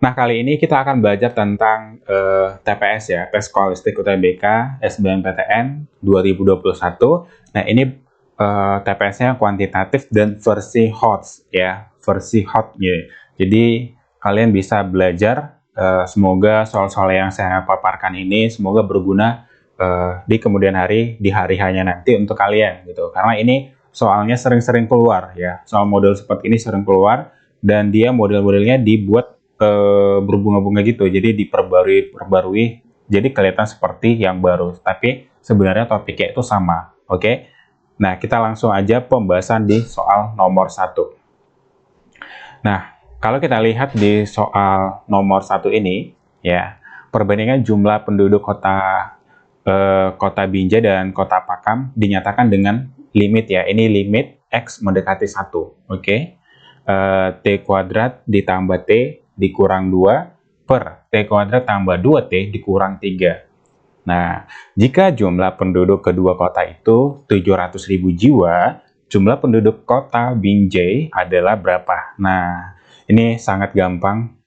Nah, kali ini kita akan belajar tentang TPS ya, Tes Skolastik UTBK SBMPTN 2021. Nah, ini TPS-nya kuantitatif dan versi HOT ya, versi hot ya. Jadi, kalian bisa belajar, semoga soal-soal yang saya paparkan ini semoga berguna di kemudian hari, di hari hanya nanti untuk kalian gitu. Karena ini soalnya sering-sering keluar ya, soal model seperti ini sering keluar dan dia model-modelnya dibuat berbunga-bunga gitu, jadi diperbarui jadi kelihatan seperti yang baru, tapi sebenarnya topiknya itu sama. Oke, nah kita langsung aja pembahasan di soal nomor 1. Nah, kalau kita lihat di soal nomor 1 ini ya, perbandingan jumlah penduduk kota Binjai dan kota Pakam dinyatakan dengan limit ya, ini limit X mendekati 1. Oke, T kuadrat ditambah T dikurang 2 per T kuadrat tambah 2T dikurang 3. Nah, jika jumlah penduduk kedua kota itu 700.000 jiwa, jumlah penduduk kota Binjai adalah berapa? Nah, ini sangat gampang.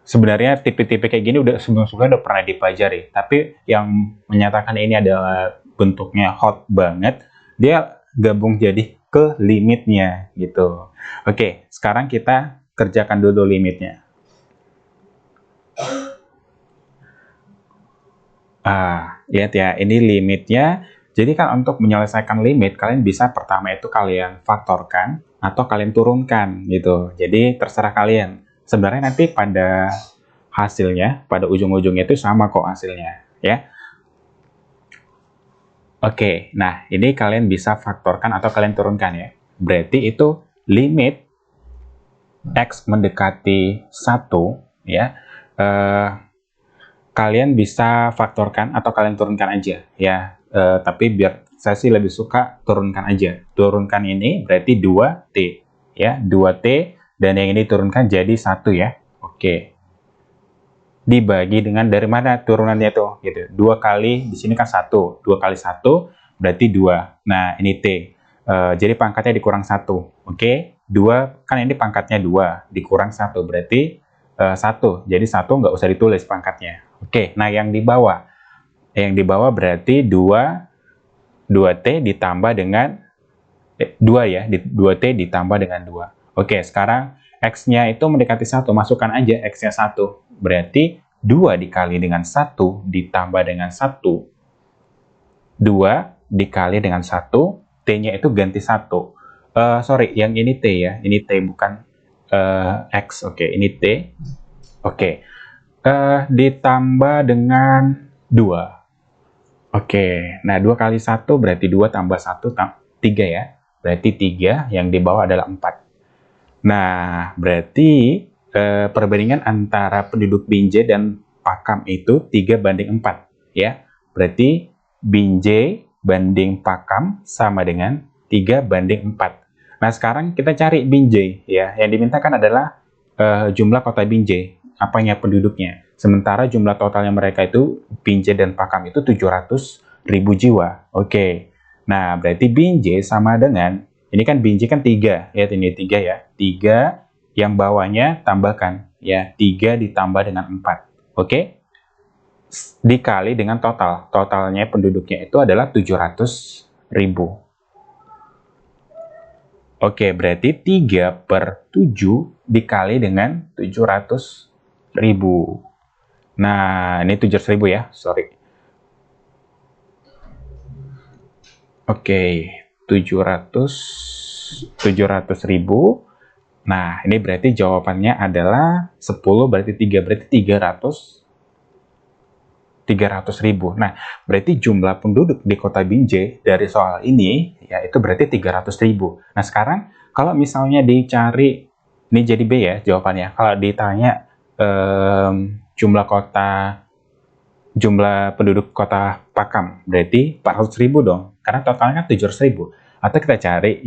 Sebenarnya tipe-tipe kayak gini sebelumnya udah pernah dipelajari, tapi yang menyatakan ini adalah bentuknya hot banget, dia gabung jadi ke limitnya gitu. Oke, sekarang kita kerjakan dulu limitnya. Lihat ya, ini limitnya. Jadi kan untuk menyelesaikan limit, kalian bisa pertama itu kalian faktorkan atau kalian turunkan gitu. Jadi terserah kalian. Sebenarnya nanti pada hasilnya, pada ujung-ujungnya itu sama kok hasilnya, ya. Oke, nah ini kalian bisa faktorkan atau kalian turunkan ya. Berarti itu limit X mendekati 1, ya. Kalian bisa faktorkan atau kalian turunkan aja ya, tapi biar saya sih lebih suka turunkan aja. Turunkan ini berarti 2T ya, 2T, dan yang ini turunkan jadi 1 ya. Oke, dibagi dengan dari mana turunannya tuh gitu, 2 kali di sini kan 1, 2 kali 1 berarti 2. Nah ini T, jadi pangkatnya dikurang 1. Oke, 2 kan ini pangkatnya 2 dikurang 1 berarti 1, jadi 1 nggak usah ditulis pangkatnya. Oke, nah yang di bawah berarti 2T ditambah dengan 2 ya, 2T ditambah dengan 2. Oke, sekarang X-nya itu mendekati 1, masukkan aja X-nya 1. Berarti 2 dikali dengan 1 ditambah dengan 1. 2 dikali dengan 1, T-nya itu ganti 1. Sorry, yang ini T ya, ini T bukan X. Oke, ini T. Oke, ditambah dengan 2. Oke, nah 2 kali 1 berarti 2 tambah 1, 3 ya. Berarti 3, yang di bawah adalah 4. Nah, berarti perbandingan antara penduduk Binjai dan Pakam itu 3:4 ya. Berarti Binjai banding Pakam sama dengan 3:4. Nah, sekarang kita cari Binjai ya. Yang dimintakan adalah jumlah kota Binjai, apanya penduduknya. Sementara jumlah totalnya mereka itu Binjai dan Pakam itu 700.000 jiwa. Oke. Nah, berarti Binjai sama dengan, ini kan Binjai kan 3, ya ini 3 ya. 3 yang bawahnya tambahkan ya, 3 ditambah dengan 4. Oke? Dikali dengan total. Totalnya penduduknya itu adalah 700.000. Oke, berarti 3/7 dikali dengan 700.000. Nah, ini 700.000 ya, sorry. Oke, 700.000. Nah, ini berarti jawabannya adalah 10, berarti 3, berarti 300.000. Nah, berarti jumlah penduduk di kota Binjai dari soal ini, ya itu berarti 300.000. Nah, sekarang kalau misalnya dicari, ini jadi B ya jawabannya. Kalau ditanya jumlah penduduk kota Pakam, berarti 400.000 dong, karena totalnya kan 700.000. Atau kita cari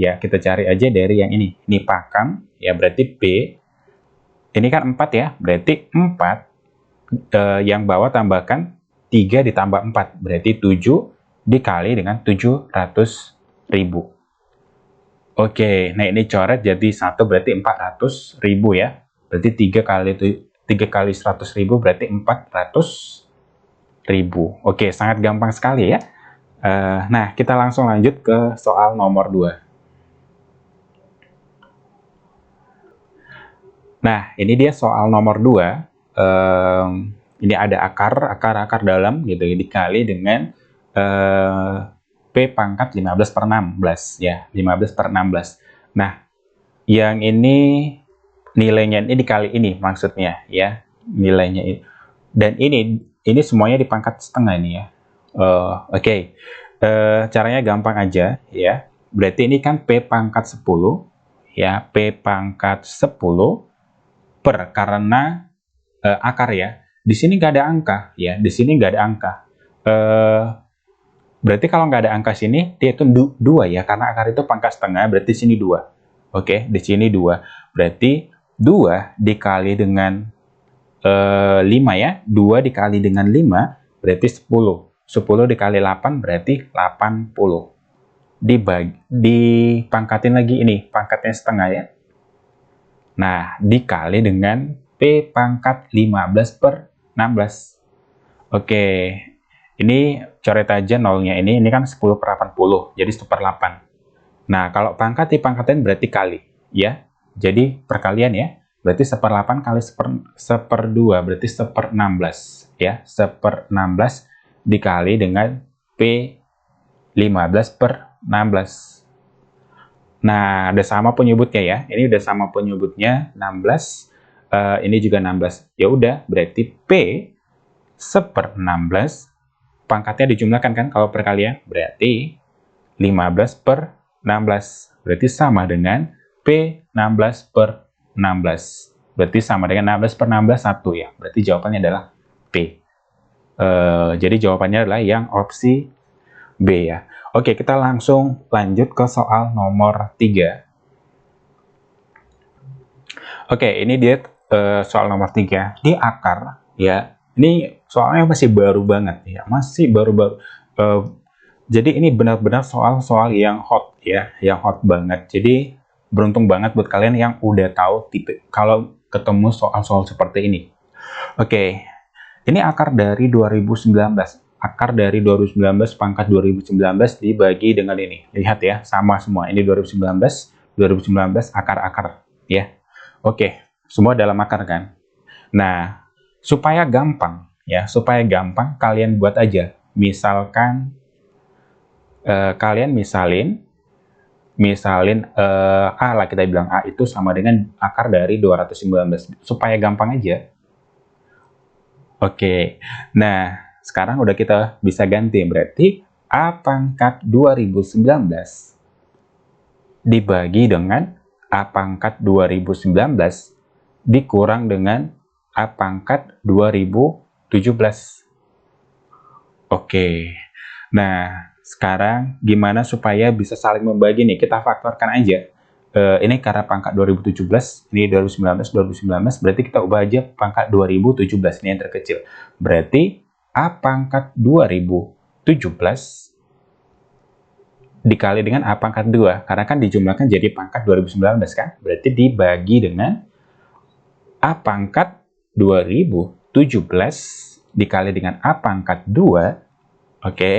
aja dari yang ini Pakam, ya berarti B, ini kan 4 ya, berarti 4, yang bawah tambahkan 3 ditambah 4, berarti 7 dikali dengan 700.000. Oke, nah ini coret jadi 1, berarti 400.000 ya. berarti 3 kali 100.000 berarti 400.000. Oke, sangat gampang sekali ya. Nah, kita langsung lanjut ke soal nomor 2. Nah, ini dia soal nomor 2. Ini ada akar dalam gitu ya, dikali dengan P pangkat 15/16 ya, 15/16. Nah, yang ini nilainya ini dikali ini maksudnya ya, nilainya ini. Dan ini semuanya di pangkat setengah ini ya. Oke. Caranya gampang aja ya. Berarti ini kan P pangkat 10 ya, P pangkat 10 karena akar ya. Di sini nggak ada angka ya, di sini nggak ada angka. Berarti kalau nggak ada angka sini, dia itu 2 ya, karena akar itu pangkat setengah, berarti sini 2. Oke, di sini 2. Berarti 2 dikali dengan 5 ya, 2 dikali dengan 5 berarti 10. 10 dikali 8 berarti 80. Dipangkatin lagi ini, pangkatnya setengah ya. Nah, dikali dengan P pangkat 15/16. Oke, ini coret aja nolnya ini kan 10/80, jadi 1/8. Nah, kalau pangkat dipangkatin berarti kali, ya. Jadi perkalian ya, berarti 1/8 kali 1/2, berarti 1/16, ya. 1/16 dikali dengan P 15/16. Nah, udah sama penyebutnya ya. Ini udah sama penyebutnya 16. Ini juga 16. Ya udah, berarti P 1/16 pangkatnya dijumlahkan kan kalau perkalian. Berarti 15/16. Berarti sama dengan P 16/16. Berarti sama dengan 16/16 1 ya. Berarti jawabannya adalah P. Jadi jawabannya adalah yang opsi B ya. Oke, kita langsung lanjut ke soal nomor 3. Oke, ini dia soal nomor 3. Di akar, ya. Ini soalnya masih baru banget, ya. Masih baru-baru. Jadi ini benar-benar soal-soal yang hot, ya. Yang hot banget. Jadi beruntung banget buat kalian yang udah tahu tipe kalau ketemu soal-soal seperti ini. Oke, ini akar dari 2019. Akar dari 2019 pangkat 2019 dibagi dengan ini. Lihat ya, sama semua. Ini 2019 akar-akar ya. Oke, semua dalam akar kan. Nah, supaya gampang ya, supaya gampang kalian buat aja. Misalkan kalian misalin A lah, kita bilang A itu sama dengan akar dari 219. Supaya gampang aja. Oke. Nah, sekarang udah kita bisa ganti, berarti A pangkat 2019 dibagi dengan A pangkat 2019 dikurang dengan A pangkat 2017. Oke, nah sekarang gimana supaya bisa saling membagi nih? Kita faktorkan aja. Ini karena pangkat 2017, ini 2019, berarti kita ubah aja pangkat 2017, ini yang terkecil. Berarti A pangkat 2017 dikali dengan A pangkat 2, karena kan dijumlahkan jadi pangkat 2019 kan? Berarti dibagi dengan A pangkat 2017 dikali dengan A pangkat 2, oke,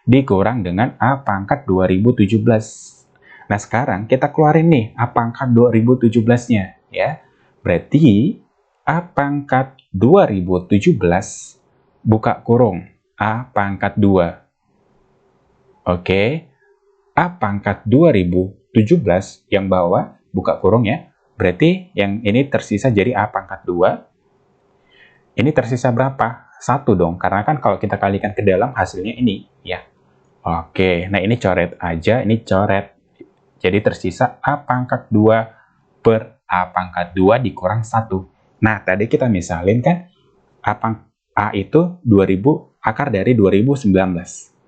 dikurang dengan A pangkat 2017. Nah, sekarang kita keluarin nih A pangkat 2017-nya, ya. Berarti A pangkat 2017 buka kurung A pangkat 2. Oke. A pangkat 2017 yang bawah buka kurung ya. Berarti yang ini tersisa jadi A pangkat 2. Ini tersisa berapa? 1 dong. Karena kan kalau kita kalikan ke dalam hasilnya ini ya. Oke. Nah, ini coret aja, ini coret. Jadi tersisa A pangkat 2 per A pangkat 2 dikurang 1. Nah, tadi kita misalin kan A itu 2000, akar dari 2019.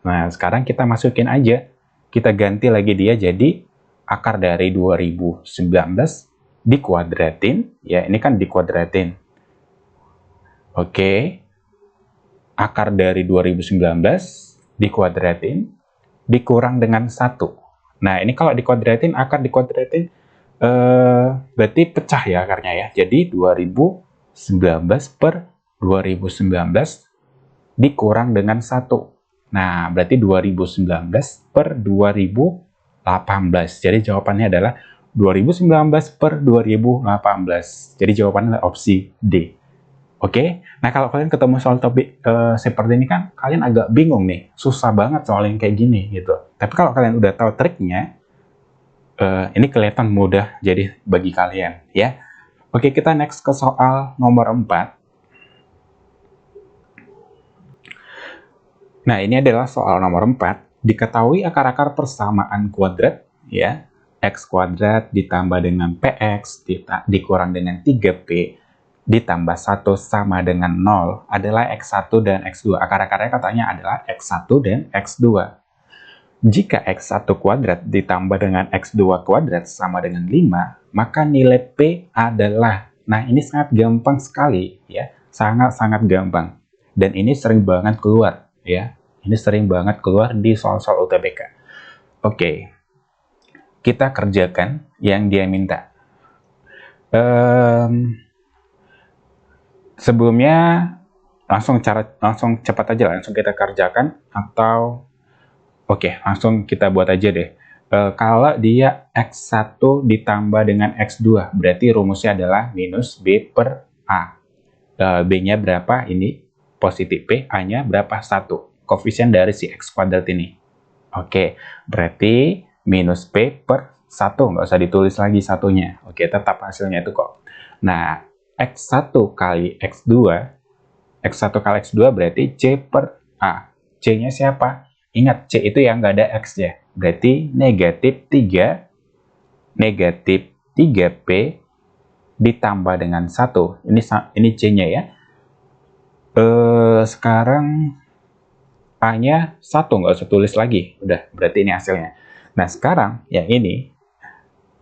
Nah, sekarang kita masukin aja. Kita ganti lagi dia jadi akar dari 2019 dikuadratin. Ya, ini kan dikuadratin. Oke. Akar dari 2019 dikuadratin dikurang dengan 1. Nah, ini kalau dikuadratin, akar dikuadratin Berarti pecah ya akarnya ya. Jadi 2019 per 2019 dikurang dengan 1. Nah, berarti 2019 per 2018. Jadi jawabannya adalah 2019 per 2018. Jadi jawabannya adalah opsi D. Oke, nah kalau kalian ketemu soal topik seperti ini kan, kalian agak bingung nih, susah banget soal yang kayak gini gitu. Tapi kalau kalian udah tahu triknya, ini kelihatan mudah jadi bagi kalian ya. Oke, kita next ke soal nomor 4. Nah, ini adalah soal nomor 4. Diketahui akar-akar persamaan kuadrat ya, x kuadrat ditambah dengan px dikurang dengan 3p ditambah 1 sama dengan 0 adalah x1 dan x2. Akar-akarnya katanya adalah x1 dan x2. Jika x1 kuadrat ditambah dengan x2 kuadrat sama dengan 5, maka nilai p adalah, nah ini sangat gampang sekali ya, sangat-sangat gampang. Dan ini sering banget keluar ya, ini sering banget keluar di soal-soal UTBK. Oke, kita kerjakan yang dia minta. Sebelumnya langsung cepat aja, langsung kita kerjakan atau langsung kita buat aja deh. Kalau dia x1 ditambah dengan x2, berarti rumusnya adalah minus b per a. B-nya berapa? Ini positif p, A-nya berapa? 1. Koefisien dari si x kuadrat ini. Oke, berarti minus p per 1, nggak usah ditulis lagi satunya. Oke, tetap hasilnya itu kok. Nah, x1 kali x2, x1 kali x2 berarti c per a. C-nya siapa? Ingat, c itu yang nggak ada x ya. Berarti negatif 3p ditambah dengan 1. Ini c-nya ya. Sekarang a-nya 1, nggak usah tulis lagi. Udah, berarti ini hasilnya. Nah, sekarang yang ini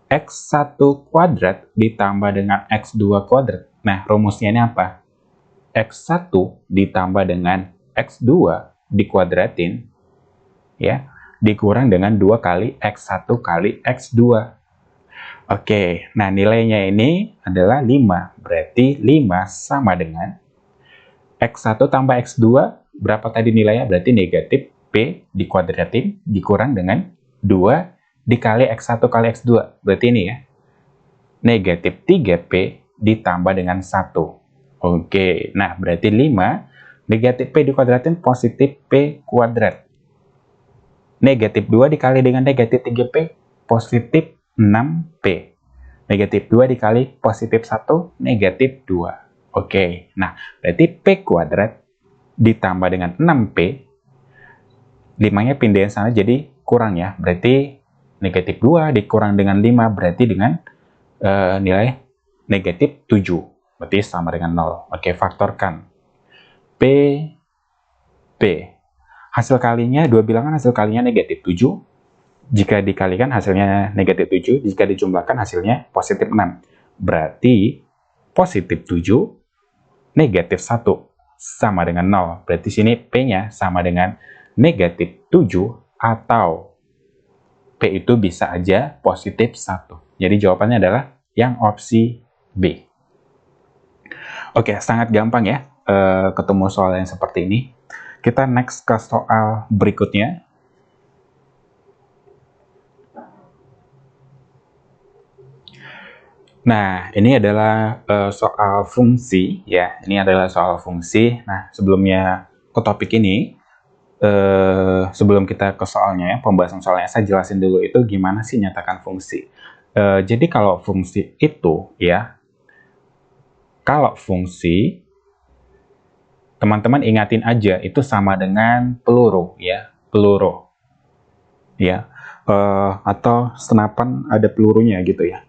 x1 kuadrat ditambah dengan x2 kuadrat. Nah, rumusnya ini apa? x1 ditambah dengan x2 dikuadratin, ya, dikurang dengan 2 kali x1 kali x2. Oke, nah nilainya ini adalah 5. Berarti 5 sama dengan x1 tambah x2, berapa tadi nilainya? Berarti negatif p dikuadratin dikurang dengan 2 dikali x1 kali x2. Berarti ini ya, negatif 3p ditambah dengan 1. Oke, nah berarti 5 negatif p dikuadratin positif p kuadrat. Negatif 2 dikali dengan negatif 3p positif 6p. Negatif 2 dikali positif 1 negatif 2. Oke, nah berarti p kuadrat ditambah dengan 6p, 5-nya pindahin sana jadi kurang ya, berarti negatif 2 dikurang dengan 5 berarti dengan nilai negatif 7, berarti sama dengan 0. Oke, faktorkan p hasil kalinya, dua bilangan hasil kalinya negatif 7, jika dikalikan hasilnya negatif 7, jika dijumlahkan hasilnya positif 6, berarti positif 7 negatif 1 sama dengan 0, berarti sini p-nya sama dengan negatif 7 atau P itu bisa aja positif 1. Jadi jawabannya adalah yang opsi B. Oke, sangat gampang ya ketemu soal yang seperti ini. Kita next ke soal berikutnya. Nah, ini adalah soal fungsi ya. Ini adalah soal fungsi. Nah, sebelumnya ke topik ini, sebelum kita ke soalnya ya, pembahasan soalnya, saya jelasin dulu itu gimana sih nyatakan fungsi. Jadi kalau fungsi itu ya, kalau fungsi teman-teman ingatin aja itu sama dengan peluru ya, peluru ya, atau senapan ada pelurunya gitu ya.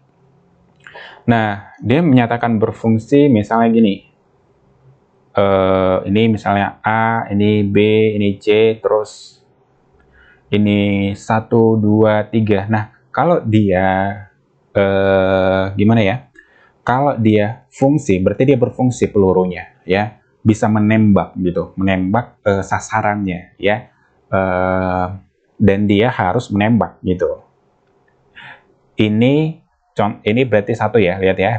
Nah, dia menyatakan berfungsi misalnya gini. Ini misalnya A, ini B, ini C, terus ini 1, 2, 3. Nah, kalau dia gimana ya? Kalau dia fungsi, berarti dia berfungsi pelurunya, ya, bisa menembak gitu, menembak sasarannya, ya, dan dia harus menembak gitu. Ini ini berarti 1 ya, lihat ya.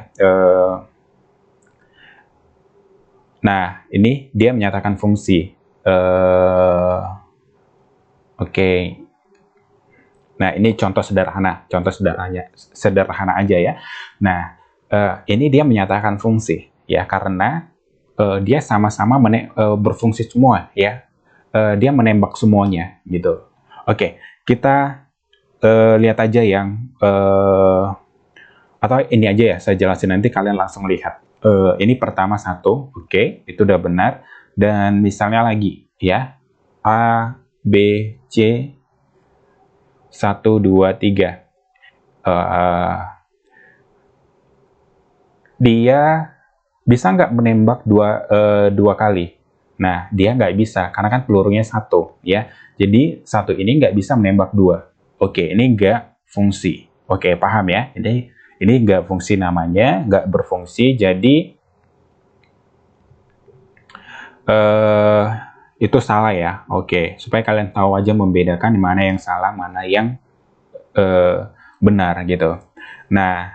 Nah, ini dia menyatakan fungsi. Oke. Nah, ini contoh sederhana aja ya. Nah, ini dia menyatakan fungsi ya, karena dia sama-sama berfungsi semua ya. Dia menembak semuanya gitu. Oke, kita lihat aja yang atau ini aja ya, saya jelasin, nanti kalian langsung lihat. Ini pertama 1, oke, itu udah benar. Dan misalnya lagi ya, A, B, C, 1, 2, 3. Dia bisa nggak menembak dua kali? Nah, dia nggak bisa, karena kan pelurunya 1 ya. Jadi 1 ini nggak bisa menembak 2. Oke, ini nggak fungsi. Oke, paham ya? Ini nggak fungsi namanya, nggak berfungsi, jadi itu salah ya. Oke, supaya kalian tahu aja membedakan mana yang salah, mana yang benar gitu. Nah,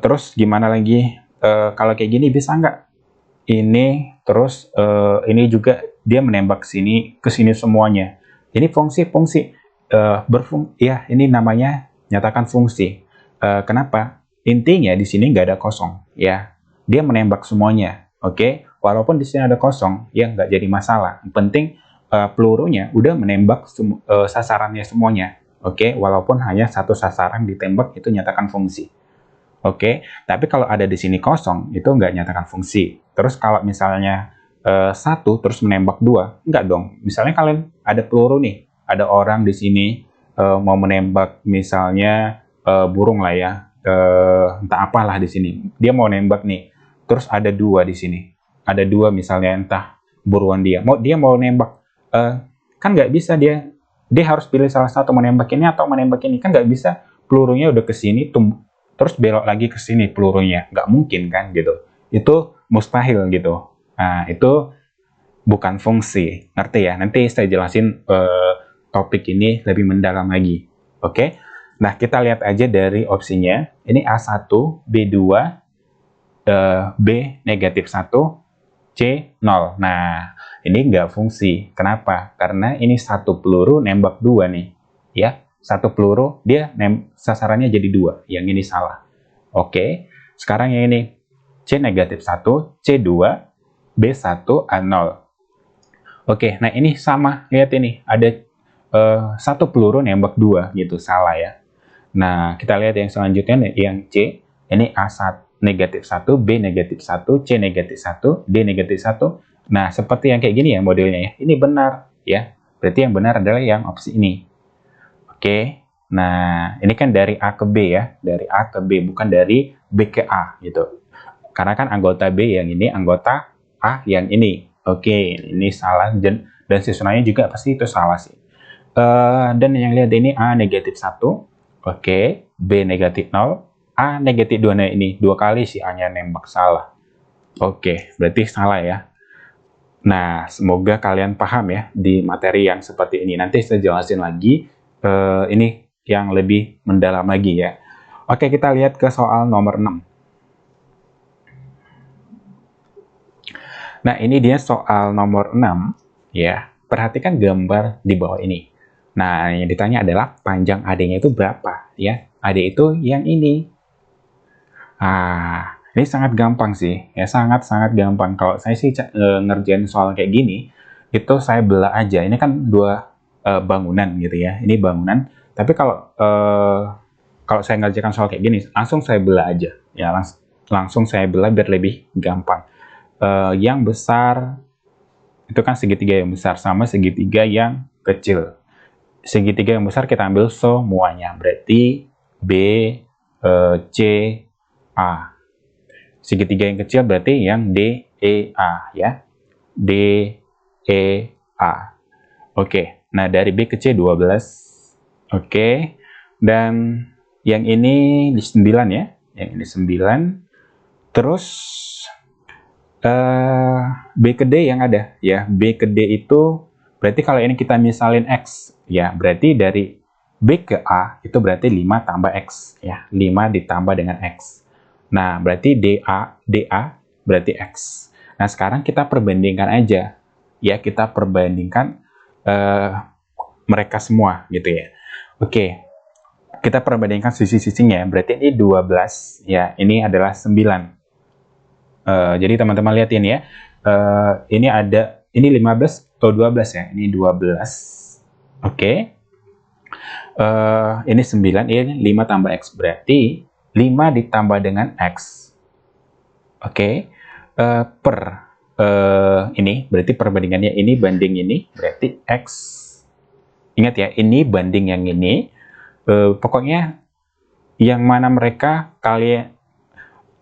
terus gimana lagi? Kalau kayak gini bisa nggak? Ini terus ini juga dia menembak ke sini semuanya. Ini fungsi ya, ini namanya nyatakan fungsi. Kenapa? Intinya di sini nggak ada kosong ya. Dia menembak semuanya. Oke, walaupun di sini ada kosong, ya nggak jadi masalah. Yang penting pelurunya udah menembak sasarannya semuanya. Oke, walaupun hanya satu sasaran ditembak, itu nyatakan fungsi. Oke, tapi kalau ada di sini kosong, itu nggak nyatakan fungsi. Terus kalau misalnya 1 terus menembak 2, nggak dong. Misalnya kalian ada peluru nih, ada orang di sini mau menembak misalnya burung lah ya, entah apalah di sini. Dia mau nembak nih, terus ada 2 di sini. Ada 2 misalnya, entah buruan dia mau nembak. Kan nggak bisa, dia harus pilih salah satu, menembak ini atau menembak ini. Kan nggak bisa, pelurunya udah ke sini, terus belok lagi ke sini pelurunya, nggak mungkin kan gitu. Itu mustahil gitu. Nah, itu bukan fungsi, ngerti ya? Nanti saya jelasin topik ini lebih mendalam lagi. Oke? Nah, kita lihat aja dari opsinya. Ini A1, B2, B negatif 1, C 0. Nah, ini nggak fungsi. Kenapa? Karena ini 1 peluru nembak 2 nih. Ya, 1 peluru dia sasarannya jadi 2. Yang ini salah. Oke, sekarang yang ini C negatif 1, C2, B1, A0. Oke, nah ini sama. Lihat ini, ada 1 peluru nembak 2 gitu, salah ya. Nah, kita lihat yang selanjutnya, yang C. Ini A1 negatif 1, B negatif 1, C negatif 1, D negatif 1. Nah, seperti yang kayak gini ya modelnya ya. Ini benar ya. Berarti yang benar adalah yang opsi ini. Oke. Nah, ini kan dari A ke B ya. Dari A ke B, bukan dari B ke A gitu. Karena kan anggota B yang ini, anggota A yang ini. Oke, ini salah. Dan susunannya juga pasti itu salah sih. Dan yang lihat ini A negatif 1. Oke, B negatif 0. A negatif 2, nah ini 2 kali si A-nya nembak, salah. Oke, berarti salah ya. Nah, semoga kalian paham ya di materi yang seperti ini. Nanti saya jelasin lagi ini yang lebih mendalam lagi ya. Oke, kita lihat ke soal nomor 6. Nah, ini dia soal nomor 6 ya. Perhatikan gambar di bawah ini. Nah, yang ditanya adalah panjang AD-nya itu berapa ya. AD itu yang ini. Ini sangat gampang sih, ya sangat-sangat gampang. Kalau saya sih ngerjain soal kayak gini, itu saya belah aja. Ini kan 2 bangunan gitu ya, ini bangunan. Tapi kalau saya ngerjakan soal kayak gini, langsung saya belah aja. Ya langsung saya belah biar lebih gampang. Yang besar itu kan segitiga yang besar sama segitiga yang kecil. Segitiga yang besar kita ambil semuanya, berarti B, C, A. Segitiga yang kecil berarti yang D, E, A ya. D, E, A. Oke, nah dari B ke C 12. Oke, dan yang ini di 9 ya. Yang ini 9. Terus B ke D yang ada ya. B ke D itu berarti kalau ini kita misalin X ya, berarti dari B ke A itu berarti 5 tambah X. Ya, 5 ditambah dengan X. Nah, berarti DA berarti X. Nah, sekarang kita perbandingkan aja. Ya, kita perbandingkan mereka semua gitu ya. Oke, kita perbandingkan sisi-sisinya. Berarti ini 12, ya, ini adalah 9. Jadi teman-teman lihat ini ya. Ini 15 atau 12 ya. Ini 12. Oke. Ini 9, ini 5 tambah X. Berarti 5 ditambah dengan X. Oke. Ini berarti perbandingannya ini banding ini berarti X. Ingat ya, ini banding yang ini. Pokoknya yang mana mereka kalian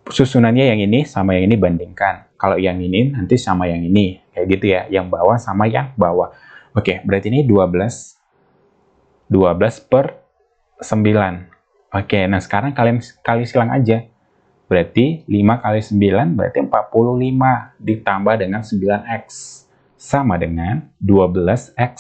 susunannya yang ini sama yang ini bandingkan. Kalau yang ini nanti sama yang ini. Kayak gitu ya, yang bawah sama yang bawah. Oke, berarti ini 12 per 9. Oke, nah sekarang kalian kali silang aja. Berarti 5 kali 9 berarti 45 ditambah dengan 9X. Sama dengan 12X.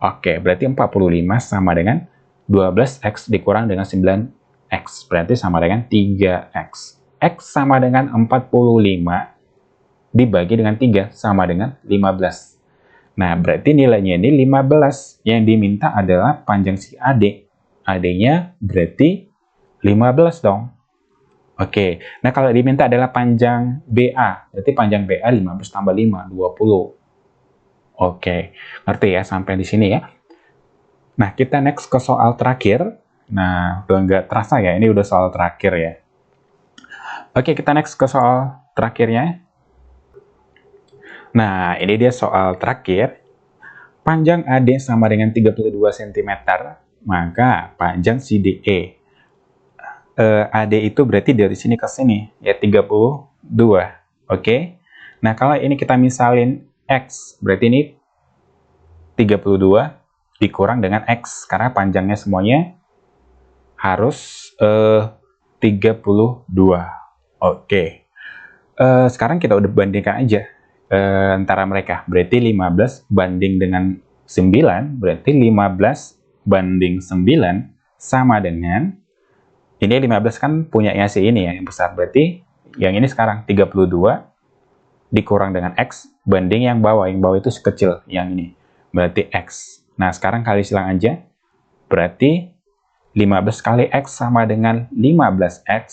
Oke, berarti 45 sama dengan 12X dikurang dengan 9X. Berarti sama dengan 3X. X sama dengan 45 dibagi dengan 3 sama dengan 15. Nah, berarti nilainya ini 15. Yang diminta adalah panjang si AD. AD-nya berarti 15 dong. Oke, nah kalau diminta adalah panjang BA, berarti panjang BA 15 tambah 5, 20. Oke, ngerti ya sampai di sini ya. Nah, kita next ke soal terakhir. Nah, udah nggak terasa ya, ini udah soal terakhir ya. Oke, kita next ke soal terakhirnya. Nah, ini dia soal terakhir. Panjang AD sama dengan 32 cm, maka panjang CDE. AD itu berarti dari sini ke sini, ya 32. Oke. Nah, kalau ini kita misalin X, berarti ini 32 dikurang dengan X, karena panjangnya semuanya harus 32. Oke. Sekarang kita udah bandingkan aja antara mereka. Berarti 15 banding dengan 9, berarti 15 banding 9 sama dengan ini 15 kan punyanya si ini ya, yang besar. Berarti yang ini sekarang 32 dikurang dengan X banding yang bawah. Yang bawah itu sekecil yang ini. Berarti X. Nah, sekarang kali silang aja. Berarti 15 kali X sama dengan 15X.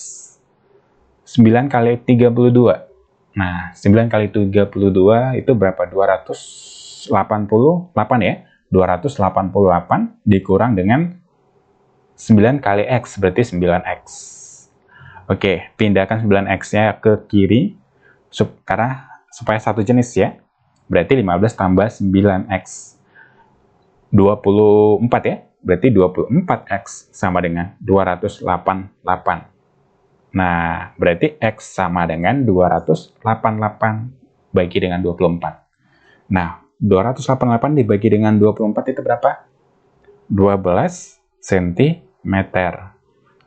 9 kali 32. Nah, 9 kali 32 itu berapa? 288 ya. 288 dikurang dengan 9 kali X, berarti 9X. Oke, pindahkan 9X-nya ke kiri, karena supaya satu jenis ya. Berarti 15 tambah 9X. 24 ya, berarti 24X sama dengan 288. Nah, berarti X sama dengan 288 bagi dengan 24. Nah, 288 dibagi dengan 24 itu berapa? 12 cm.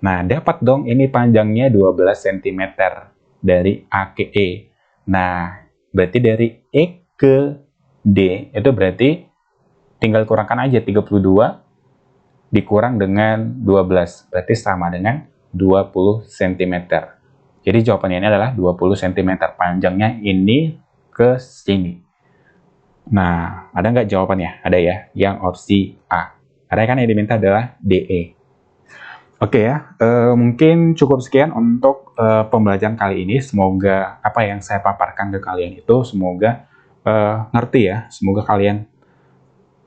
Nah, dapat dong ini panjangnya 12 cm dari A ke E. Nah, berarti dari E ke D itu berarti tinggal kurangkan aja 32 dikurang dengan 12. Berarti sama dengan 20 cm. Jadi jawabannya ini adalah 20 cm. Panjangnya ini ke sini. Nah, ada nggak jawabannya? Ada ya, yang opsi A. Karena kan yang diminta adalah DE. Oke ya, mungkin cukup sekian untuk pembelajaran kali ini. Semoga apa yang saya paparkan ke kalian itu semoga ngerti ya. Semoga kalian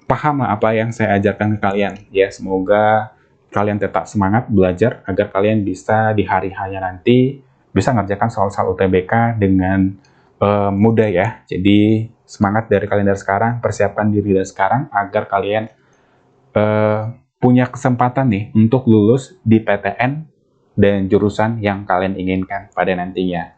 paham apa yang saya ajarkan ke kalian. Ya, semoga kalian tetap semangat belajar agar kalian bisa di hari-harinya nanti bisa ngerjakan soal-soal UTBK dengan mudah ya. Jadi semangat dari kalian dari sekarang, persiapkan diri dari sekarang agar kalian punya kesempatan nih untuk lulus di PTN dan jurusan yang kalian inginkan pada nantinya.